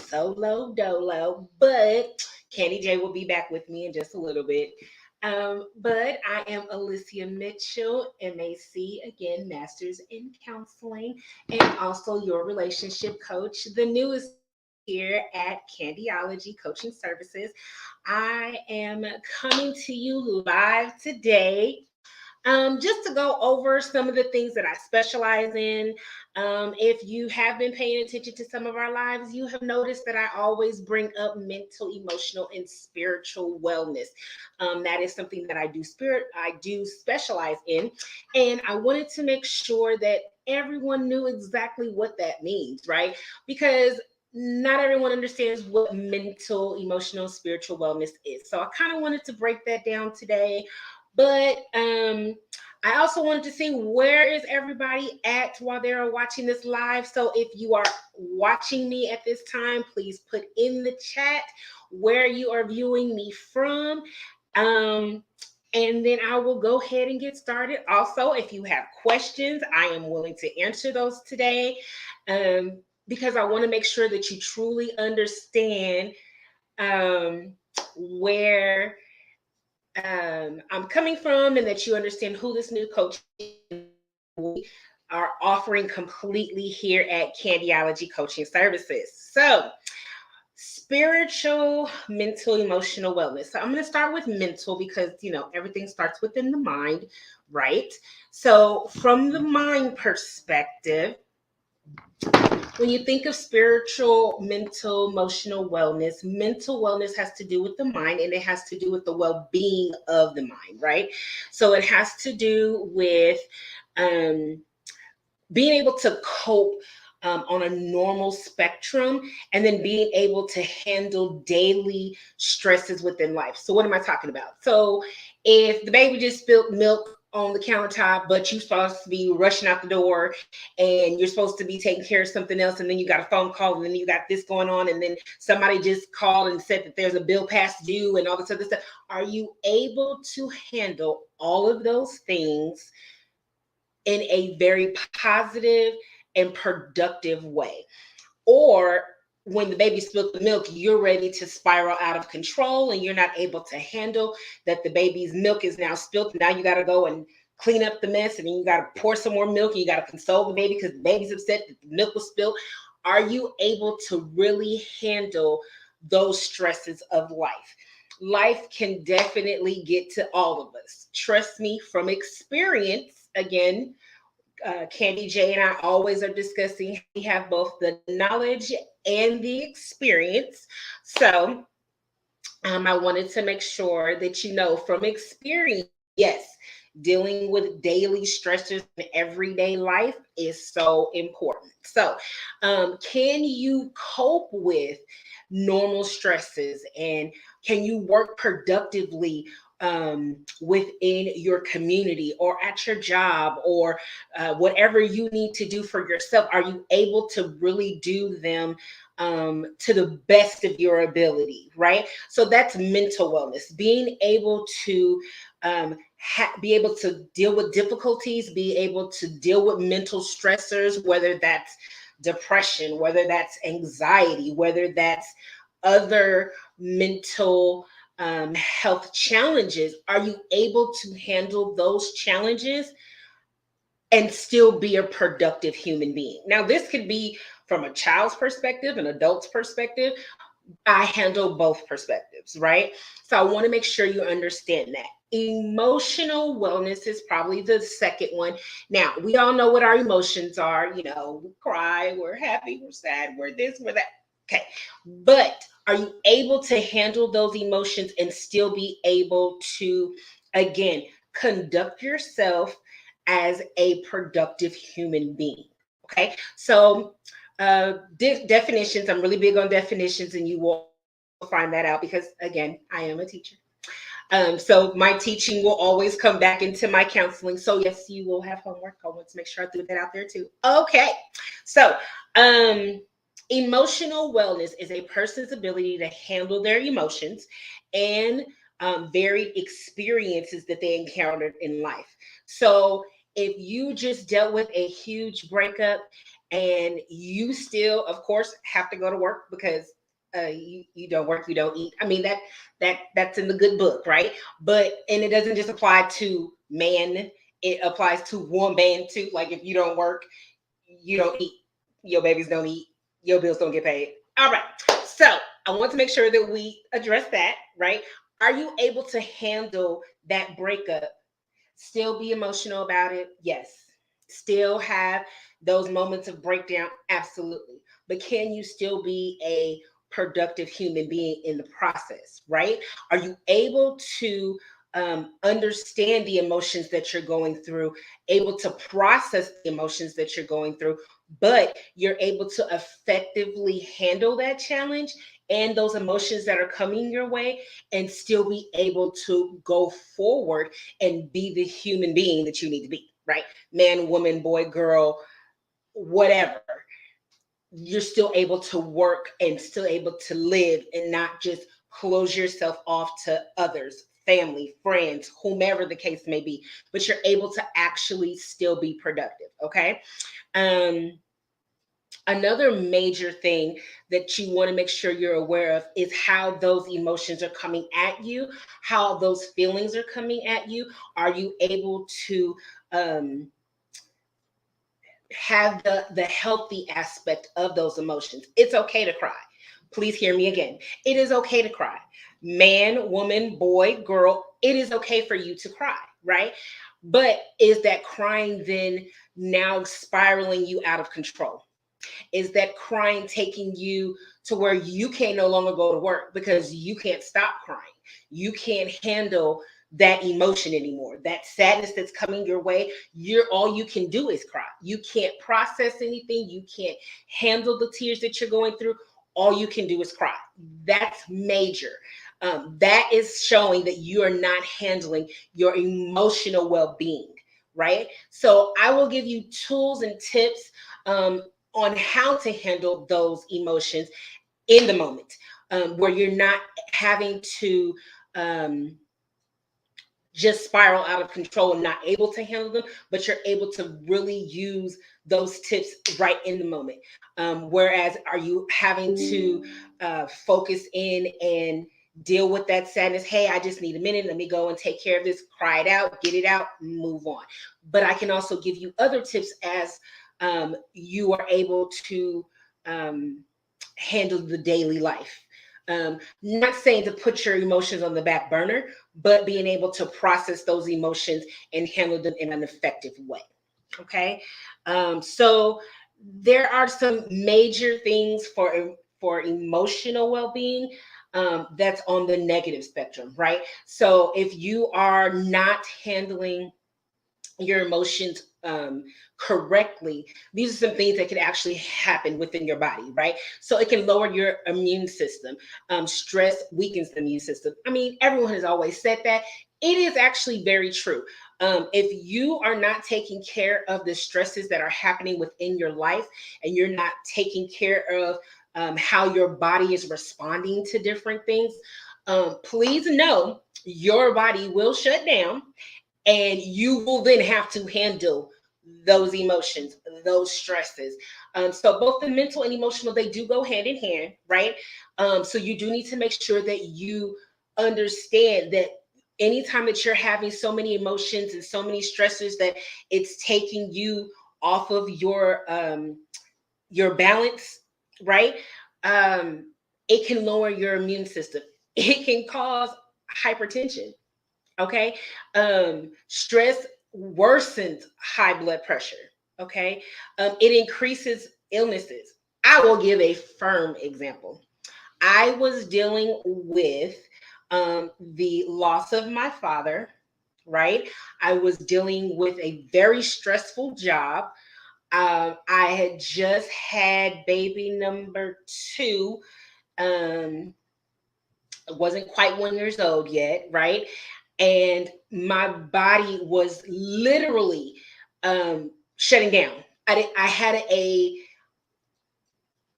solo dolo, but Candy J will be back with me in just a little bit. But I am Alycia Mitchell, MAC, again, Masters in Counseling, and also your relationship coach, the newest here at Candyology Coaching Services. I am coming to you live today just to go over some of the things that I specialize in. If you have been paying attention to some of our lives, you have noticed that I always bring up mental, emotional, and spiritual wellness. That is something that I do specialize in, and I wanted to make sure that everyone knew exactly what that means, right? Because not everyone understands what mental, emotional, spiritual wellness is. So I kind of wanted to break that down today. But I also wanted to see where is everybody at while they're watching this live. So if you are watching me at this time, please put in the chat where you are viewing me from. Um, and then I will go ahead and get started. Also, if you have questions, I am willing to answer those today because I want to make sure that you truly understand where I'm coming from and that you understand who this new coach are offering completely here at Candyology Coaching Services. So, spiritual, mental, emotional wellness. So, I'm going to start with mental because, everything starts within the mind, right? So, from the mind perspective, when you think of spiritual, mental wellness has to do with the mind and it has to do with the well being of the mind, right? So it has to do with um, being able to cope on a normal spectrum and then being able to handle daily stresses within life. So, what am I talking about? So, if the baby just spilled milk on the countertop, but you're supposed to be rushing out the door and you're supposed to be taking care of something else, and then you got a phone call, and then you got this going on, and then somebody just called and said that there's a bill past due and all this other stuff. Are you able to handle all of those things in a very positive and productive way? Or when the baby spilled the milk, you're ready to spiral out of control and you're not able to handle that the baby's milk is now spilled. Now you got to go and clean up the mess, and then you got to pour some more milk, and you got to console the baby because the baby's upset that the milk was spilled. Are you able to really handle those stresses of life? Life can definitely get to all of us. Trust me, from experience. Again, Candy J and I always are discussing. We have both the knowledge and the experience. So I wanted to make sure that you know from experience, yes, dealing with daily stressors in everyday life is so important. So, can you cope with normal stresses, and can you work productively within your community or at your job, or whatever you need to do for yourself? Are you able to really do them to the best of your ability, right? So that's mental wellness, being able to be able to deal with difficulties, be able to deal with mental stressors, whether that's depression, whether that's anxiety, whether that's other mental health challenges. Are you able to handle those challenges and still be a productive human being? Now, this could be from a child's perspective, an adult's perspective. I handle both perspectives, right? So I want to make sure you understand that. Emotional wellness is probably the second one. Now, we all know what our emotions are. We cry, we're happy, we're sad, we're this, we're that. Okay. But are you able to handle those emotions and still be able to, again, conduct yourself as a productive human being? Okay. So, definitions, I'm really big on definitions, and you will find that out because, again, I am a teacher. So my teaching will always come back into my counseling. So yes, you will have homework. I want to make sure I threw that out there too. Okay. So emotional wellness is a person's ability to handle their emotions and varied experiences that they encountered in life. So if you just dealt with a huge breakup and you still, of course, have to go to work because you don't work, you don't eat. I mean, that's in the good book, right? But and it doesn't just apply to man, it applies to woman too. Like if you don't work, you don't eat, your babies don't eat, your bills don't get paid. All right. So I want to make sure that we address that, right? Are you able to handle that breakup? Still be emotional about it? Yes. Still have those moments of breakdown? Absolutely. But can you still be a productive human being in the process, right? Are you able to understand the emotions that you're going through, able to process the emotions that you're going through, but you're able to effectively handle that challenge and those emotions that are coming your way and still be able to go forward and be the human being that you need to be, right? Man, woman, boy, girl, whatever. You're still able to work and still able to live and not just close yourself off to others, family, friends, whomever the case may be, but you're able to actually still be productive, okay? Um, Another major thing that you want to make sure you're aware of is how those emotions are coming at you, how those feelings are coming at you. Are you able to um, have the healthy aspect of those emotions? It's okay to cry. Please hear me again. It is okay to cry. Man, woman, boy, girl, it is okay for you to cry, right? But is that crying then now spiraling you out of control? Is that crying taking you to where you can no longer go to work because you can't stop crying? You can't handle that emotion anymore. That sadness that's coming your way, you're all you can do is cry. You can't process anything. You can't handle the tears that you're going through. All you can do is cry. That's major. That is showing that you are not handling your emotional well-being, right? So I will give you tools and tips on how to handle those emotions in the moment, where you're not having to um, just spiral out of control and not able to handle them, but you're able to really use those tips right in the moment. Whereas, are you having to focus in and deal with that sadness? Hey, I just need a minute. Let me go and take care of this, cry it out, get it out, move on. But I can also give you other tips as you are able to um, handle the daily life. Not saying to put your emotions on the back burner, but being able to process those emotions and handle them in an effective way. Okay. So there are some major things for emotional well-being that's on the negative spectrum, right? So if you are not handling your emotions correctly, these are some things that could actually happen within your body, right? So it can lower your immune system. Stress weakens the immune system. I mean, everyone has always said that. It is actually very true. If you are not taking care of the stresses that are happening within your life and you're not taking care of how your body is responding to different things, please know your body will shut down and you will then have to handle those emotions, those stresses. So both the mental and emotional, they do go hand in hand, right? So you do need to make sure that you understand that anytime that you're having so many emotions and so many stressors that it's taking you off of your balance, right? It can lower your immune system. It can cause hypertension. Okay. Stress worsens high blood pressure. Okay. It increases illnesses. I will give a firm example. I was dealing with the loss of my father, right? I was dealing with a very stressful job. I had just had baby number two. Um, wasn't quite 1 year old yet, right? And my body was literally shutting down. I had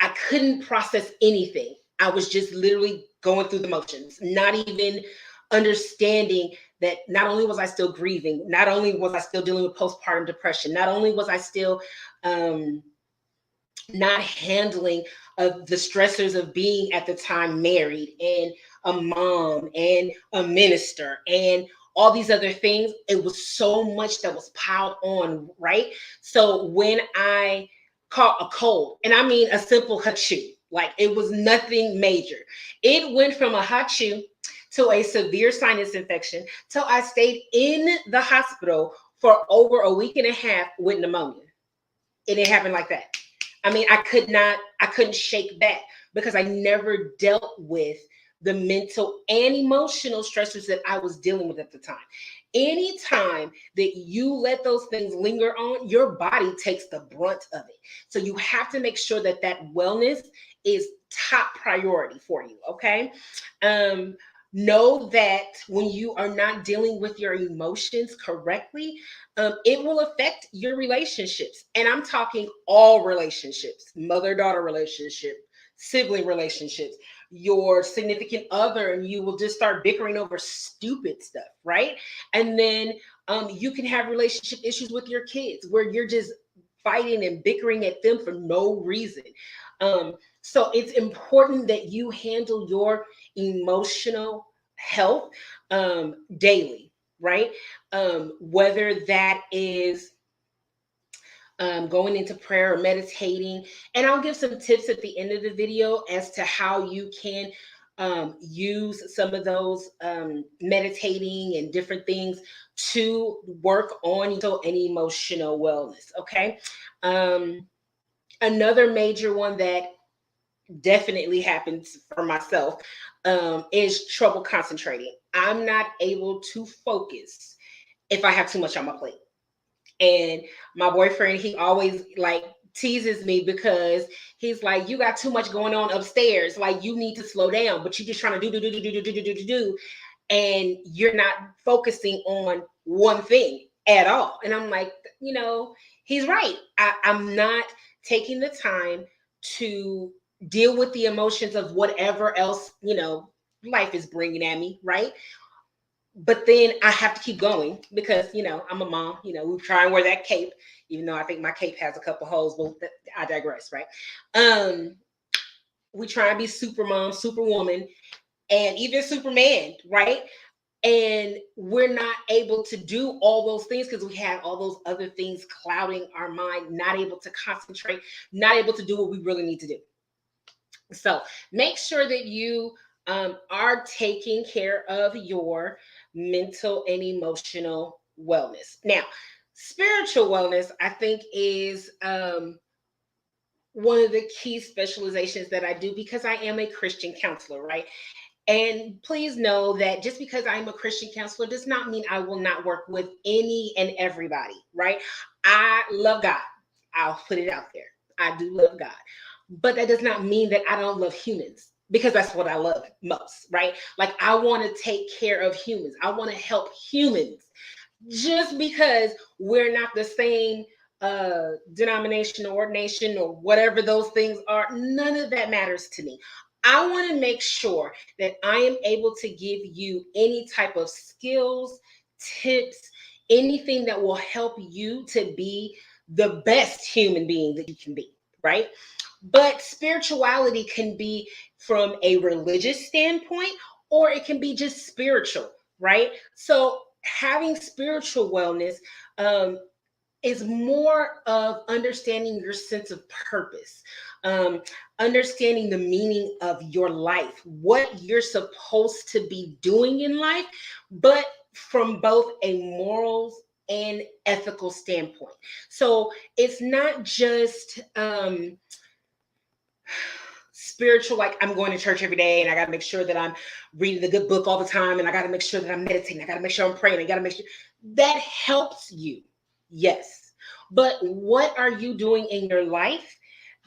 I couldn't process anything. I was just literally going through the motions, not even understanding that not only was I still grieving, not only was I still dealing with postpartum depression, not only was I still um, not handling of the stressors of being at the time married and a mom and a minister and all these other things. It was so much that was piled on, right? So when I caught a cold, and I mean a simple hachoo, like it was nothing major. It went from a hachoo to a severe sinus infection till I stayed in the hospital for over a week and a half with pneumonia. It didn't happen like that. I mean, I couldn't shake that because I never dealt with the mental and emotional stressors that I was dealing with at the time. Anytime that you let those things linger on, your body takes the brunt of it. So you have to make sure that that wellness is top priority for you. Okay. Um, know that when you are not dealing with your emotions correctly, it will affect your relationships. And I'm talking all relationships, mother-daughter relationship, sibling relationships, your significant other, and you will just start bickering over stupid stuff, right? And then you can have relationship issues with your kids where you're just fighting and bickering at them for no reason. So it's important that you handle your emotional health daily, right? Whether that is going into prayer or meditating. And I'll give some tips at the end of the video as to how you can use some of those meditating and different things to work on mental and emotional wellness. Okay. Another major one that definitely happens for myself is trouble concentrating. I'm not able to focus if I have too much on my plate. And my boyfriend, he always like teases me because he's like, you got too much going on upstairs. Like you need to slow down, but you're just trying to do, and you're not focusing on one thing at all. And I'm like, he's right. I'm not taking the time to deal with the emotions of whatever else, life is bringing at me, right? But then I have to keep going because I'm a mom. We try and wear that cape, even though I think my cape has a couple holes. But I digress, right? We try and be super mom, super woman, and even Superman, right? And we're not able to do all those things because we have all those other things clouding our mind, not able to concentrate, not able to do what we really need to do. So make sure that you are taking care of your mental and emotional wellness. Now, spiritual wellness, I think, is one of the key specializations that I do because I am a Christian counselor, right? And please know that just because I'm a Christian counselor does not mean I will not work with any and everybody, right? I love God. I'll put it out there. I do love God. But that does not mean that I don't love humans because that's what I love most, right? Like I want to take care of humans. I want to help humans. Just because we're not the same denomination or ordination or whatever those things are, none of that matters to me. I want to make sure that I am able to give you any type of skills, tips, anything that will help you to be the best human being that you can be, right? But spirituality can be from a religious standpoint, or it can be just spiritual, right? So having spiritual wellness is more of understanding your sense of purpose, understanding the meaning of your life, what you're supposed to be doing in life, but from both a morals and ethical standpoint. So it's not just spiritual, like I'm going to church every day and I got to make sure that I'm reading the good book all the time and I got to make sure that I'm meditating, I got to make sure I'm praying, I got to make sure that helps you. Yes. But what are you doing in your life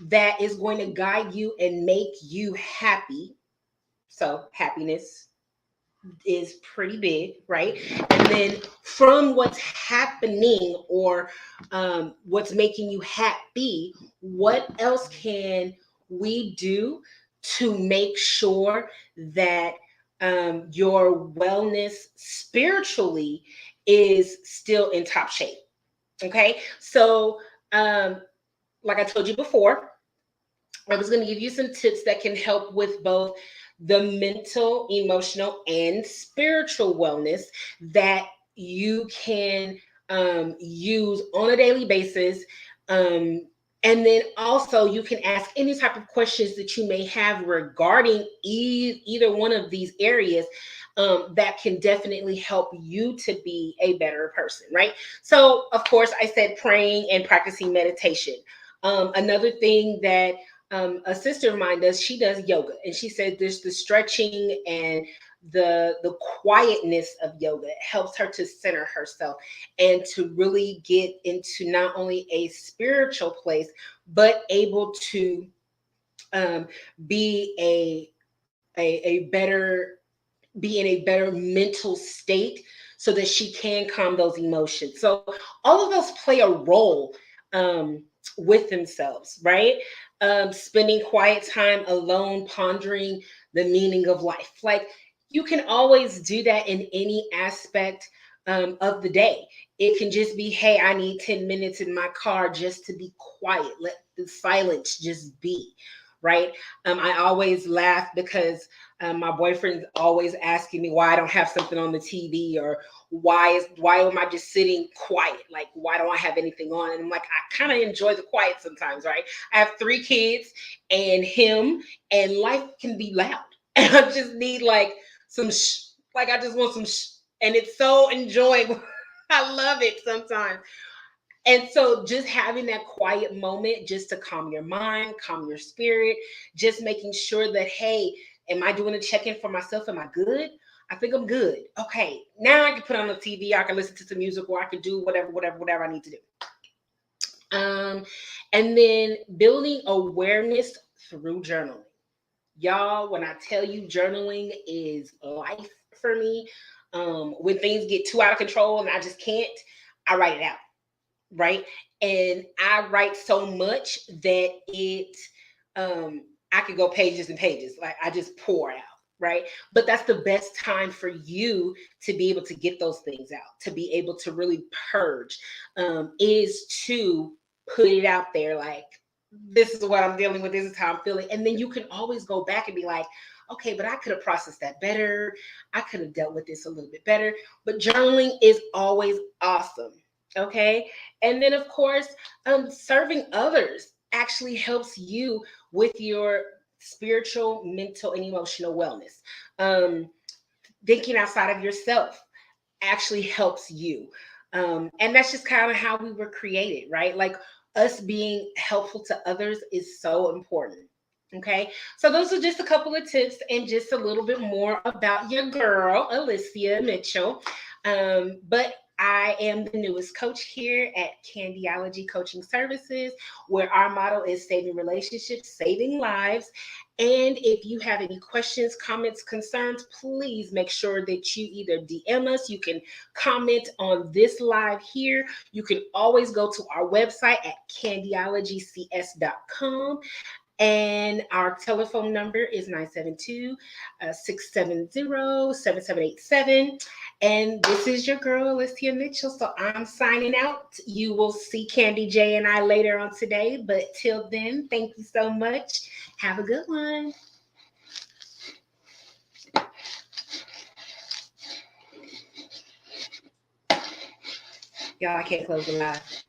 that is going to guide you and make you happy? So happiness is pretty big, right? And then from what's happening or what's making you happy, what else can we do to make sure that your wellness spiritually is still in top shape? Okay, so like I told you before, I was going to give you some tips that can help with both the mental, emotional, and spiritual wellness that you can use on a daily basis. Um, and then also, you can ask any type of questions that you may have regarding either one of these areas that can definitely help you to be a better person, right? So, of course, I said praying and practicing meditation. Another thing that a sister of mine does, she does yoga, and she said there's the stretching and the quietness of yoga. It helps her to center herself and to really get into not only a spiritual place, but able to um, be a better be in a better mental state so that she can calm those emotions. So all of those play a role um, with themselves, right? Spending quiet time alone, pondering the meaning of life. Like you can always do that in any aspect of the day. It can just be, hey, I need 10 minutes in my car just to be quiet. Let the silence just be, right? I always laugh because my boyfriend's always asking me why I don't have something on the TV, or why am I just sitting quiet? Like, why don't I have anything on? And I'm like, I kind of enjoy the quiet sometimes, right? I have 3 kids and him, and life can be loud. And I just need like some like I just want some and it's so enjoyable. I love it sometimes. And so just having that quiet moment just to calm your mind, calm your spirit, just making sure that, hey, am I doing a check-in for myself? Am I good? I think I'm good. Okay, now I can put on the TV, I can listen to some music, or I can do whatever I need to do. And then building awareness through journaling. Y'all, when I tell you journaling is life for me, when things get too out of control and I just can't, I write it out, right? And I write so much that I could go pages and pages. Like I just pour out, right? But that's the best time for you to be able to get those things out, to be able to really purge, is to put it out there. Like, this is what I'm dealing with, this is how I'm feeling. And then you can always go back and be like, okay, but I could have processed that better. I could have dealt with this a little bit better. But journaling is always awesome. Okay. And then, of course, serving others actually helps you with your spiritual, mental, and emotional wellness. Um, Thinking outside of yourself actually helps you. And that's just kind of how we were created, right? Like us being helpful to others is so important. Okay, so those are just a couple of tips and just a little bit more about your girl, Alycia Mitchell. But I am the newest coach here at Candyology Coaching Services, where our motto is saving relationships, saving lives. And if you have any questions, comments, concerns, please make sure that you either DM us. You can comment on this live here. You can always go to our website at candyologycs.com. And our telephone number is 972 670 7787. And this is your girl, Alycia Mitchell. So I'm signing out. You will see Candy J and I later on today. But till then, thank you so much. Have a good one. Y'all, I can't close the live.